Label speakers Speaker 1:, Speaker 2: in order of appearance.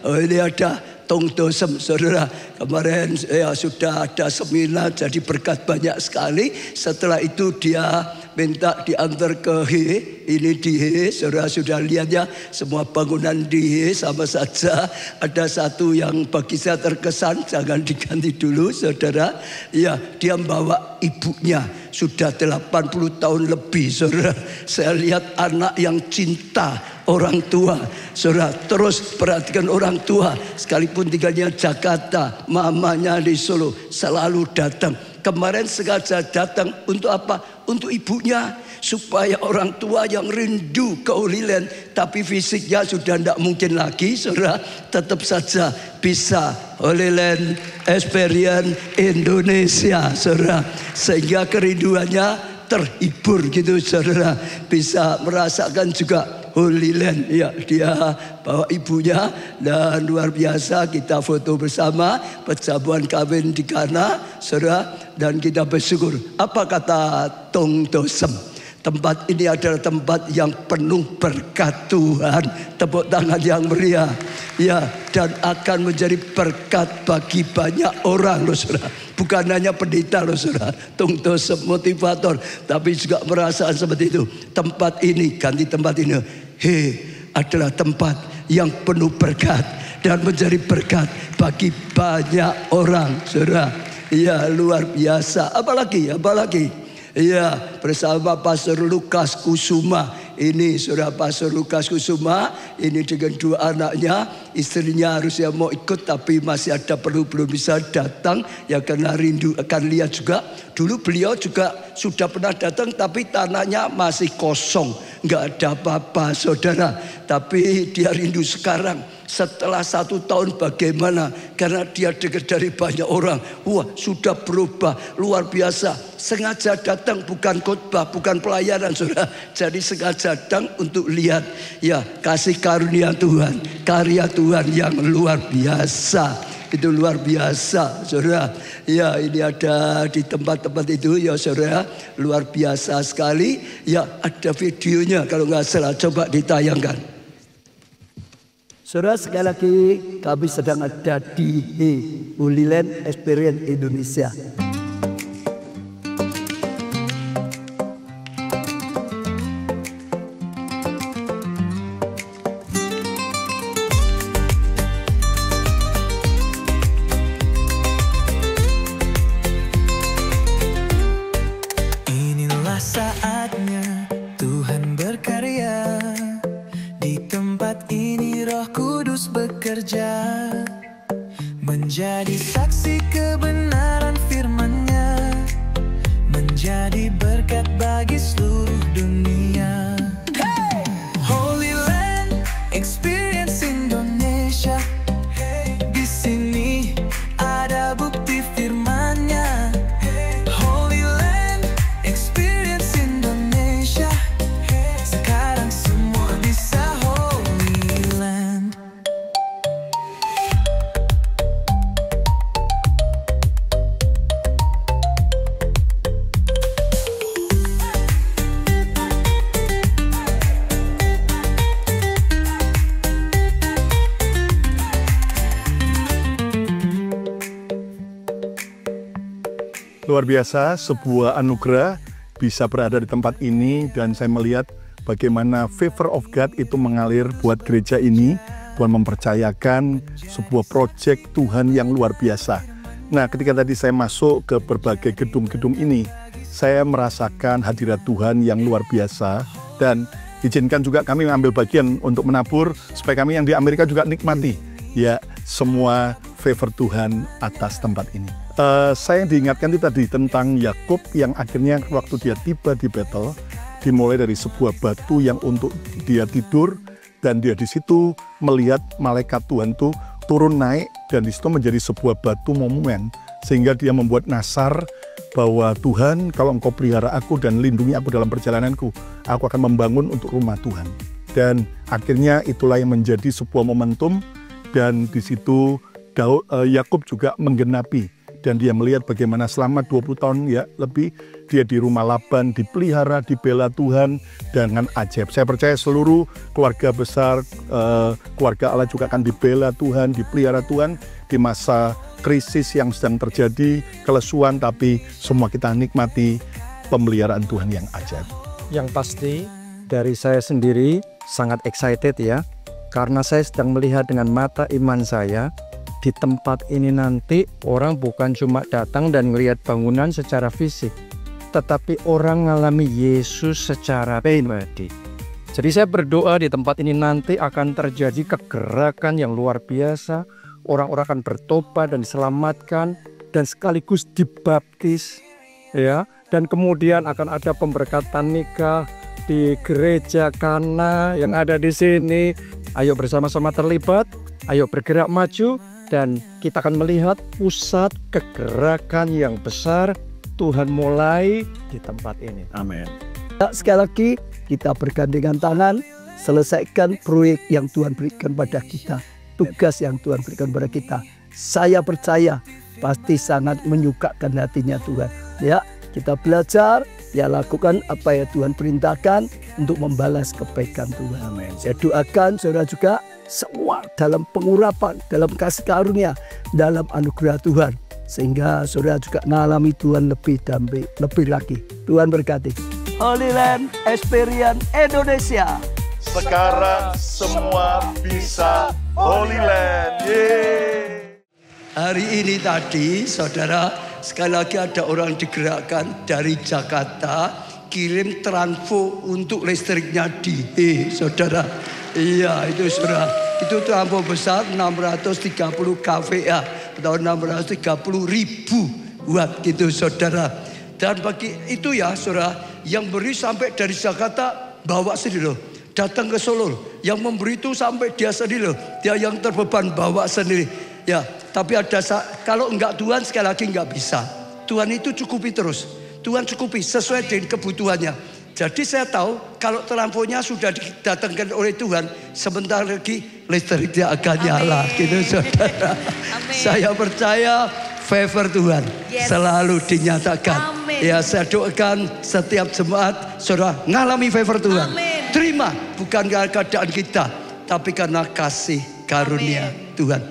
Speaker 1: Oh, ini ada Tung Dosem, saudara. Kemarin ya sudah ada seminar, jadi berkat banyak sekali. Setelah itu dia minta diantar ke He. Ini di He, saudara sudah lihat ya. Semua bangunan di He sama saja. Ada satu yang bagi saya terkesan, jangan diganti dulu, saudara. Ya, dia membawa ibunya. Sudah 80 tahun lebih, saudara. Saya lihat anak yang cinta orang tua, saudara. Terus perhatikan orang tua, sekalipun tinggalnya Jakarta, mamanya di Solo, selalu datang. Kemarin sengaja datang untuk apa? Untuk ibunya, supaya orang tua yang rindu ke Holy Land, tapi fisiknya sudah tidak mungkin lagi, saudara, tetap saja bisa Holy Land Experience Indonesia, saudara. Sehingga kerinduannya terhibur gitu, saudara. Bisa merasakan juga Holy Land. Ya, dia bawa ibunya dan luar biasa, kita foto bersama perjamuan kawin di Kana, saudara, dan kita bersyukur. Apa kata Tung Dosem? Tempat ini adalah tempat yang penuh berkat Tuhan. Tepuk tangan yang meriah. Ya, dan akan menjadi berkat bagi banyak orang, loh, saudara. Bukan hanya pendeta, loh, saudara. Tung Dosem motivator, tapi juga merasakan seperti itu. Tempat ini, ganti tempat ini. Adalah tempat yang penuh berkat dan menjadi berkat bagi banyak orang, saudara. Ya, luar biasa. Apalagi? Ya, bersama Pastor Lukas Kusuma. Ini saudara, Pastor Lukas Kusuma. Ini dengan dua anaknya. Istrinya harusnya mau ikut, tapi masih ada belum bisa datang. Ya, karena rindu akan lihat juga. Dulu beliau juga sudah pernah datang, tapi tanahnya masih kosong, nggak ada apa-apa, saudara. Tapi dia rindu sekarang. Setelah 1 tahun bagaimana? Karena dia dengar dari banyak orang. Wah, sudah berubah, luar biasa. Sengaja datang, bukan khotbah, bukan pelayanan, saudara. Jadi sengaja datang untuk lihat, ya, kasih karunia Tuhan, karya Tuhan yang luar biasa. Itu luar biasa, saudara. Ya, ini ada di tempat-tempat itu, ya, saudara. Luar biasa sekali. Ya, ada videonya kalau nggak salah. Coba ditayangkan. Saudara, sekali lagi kami sedang ada di Holy Land Experience Indonesia.
Speaker 2: Saatnya Tuhan berkarya, di tempat ini Roh Kudus bekerja, menjadi saksi kebenaran firman-Nya, menjadi berkat bagi seluruh dunia. Hey! Holy Land Experience Indonesia, hey! Di sini ada bukti firman-Nya.
Speaker 3: Luar biasa, sebuah anugerah bisa berada di tempat ini, dan saya melihat bagaimana favor of God itu mengalir buat gereja ini. Tuhan mempercayakan sebuah proyek Tuhan yang luar biasa. Nah, ketika tadi saya masuk ke berbagai gedung-gedung ini, saya merasakan hadirat Tuhan yang luar biasa, dan izinkan juga kami mengambil bagian untuk menabur supaya kami yang di Amerika juga nikmati ya semua favor Tuhan atas tempat ini. Saya diingatkan tadi tentang Yakub yang akhirnya waktu dia tiba di Betel, dimulai dari sebuah batu yang untuk dia tidur, dan dia di situ melihat malaikat Tuhan itu turun naik, dan di situ menjadi sebuah batu monumen, sehingga dia membuat nasar bahwa Tuhan, kalau Engkau pelihara aku dan lindungi aku dalam perjalananku, aku akan membangun untuk rumah Tuhan. Dan akhirnya itulah yang menjadi sebuah momentum, dan di situ Yakub juga menggenapi, dan dia melihat bagaimana selama 20 tahun ya lebih dia di rumah Laban dipelihara, dibela Tuhan dengan ajaib. Saya percaya seluruh keluarga besar, keluarga Allah juga akan dibela Tuhan, dipelihara Tuhan di masa krisis yang sedang terjadi, kelesuan, tapi semua kita nikmati pemeliharaan Tuhan yang ajaib.
Speaker 4: Yang pasti dari saya sendiri sangat excited ya, karena saya sedang melihat dengan mata iman saya. Di tempat ini nanti orang bukan cuma datang dan melihat bangunan secara fisik, tetapi orang mengalami Yesus secara pribadi. Jadi saya berdoa di tempat ini nanti akan terjadi kegerakan yang luar biasa. Orang-orang akan bertobat dan diselamatkan dan sekaligus dibaptis, ya. Dan kemudian akan ada pemberkatan nikah di gereja Kana yang ada di sini. Ayo bersama-sama terlibat, ayo bergerak maju. Dan kita akan melihat pusat kegerakan yang besar Tuhan mulai di tempat ini.
Speaker 3: Amin.
Speaker 1: Sekali lagi kita bergandengan tangan, selesaikan proyek yang Tuhan berikan pada kita, tugas yang Tuhan berikan pada kita. Saya percaya pasti sangat menyukakan hatinya Tuhan. Ya, kita belajar, ya lakukan apa yang Tuhan perintahkan untuk membalas kebaikan Tuhan.
Speaker 3: Amin.
Speaker 1: Saya doakan saudara juga semua dalam pengurapan, dalam kasih karunia, dalam anugerah Tuhan, sehingga saudara juga mengalami Tuhan lebih dan lebih lagi. Tuhan berkati. Holy Land Experience Indonesia.
Speaker 3: Sekarang semua bisa Holy Land. Yeay.
Speaker 1: Hari ini tadi saudara, sekali lagi ada orang digerakkan dari Jakarta kirim transfo untuk listriknya di saudara. Iya itu saudara, itu transfo besar 630 kVA atau 630.000 watt gitu saudara. Dan bagi itu ya saudara, yang beri sampai dari Jakarta bawa sendiri loh, datang ke Solo, yang memberi itu sampai dia sendiri loh, dia yang terbeban bawa sendiri. Ya, tapi ada kalau enggak Tuhan sekali lagi enggak bisa. Tuhan itu cukupi terus. Tuhan cukupi sesuai dengan kebutuhannya. Jadi saya tahu kalau transfonya sudah didatangkan oleh Tuhan, sebentar lagi listriknya akan nyala. Gitu saudara.
Speaker 5: Amin.
Speaker 1: Saya percaya favor Tuhan selalu dinyatakan.
Speaker 5: Amin.
Speaker 1: Ya saya doakan setiap jemaat saudara ngalami favor Tuhan.
Speaker 5: Amin.
Speaker 1: Terima bukan karena keadaan kita, tapi karena kasih karunia Tuhan.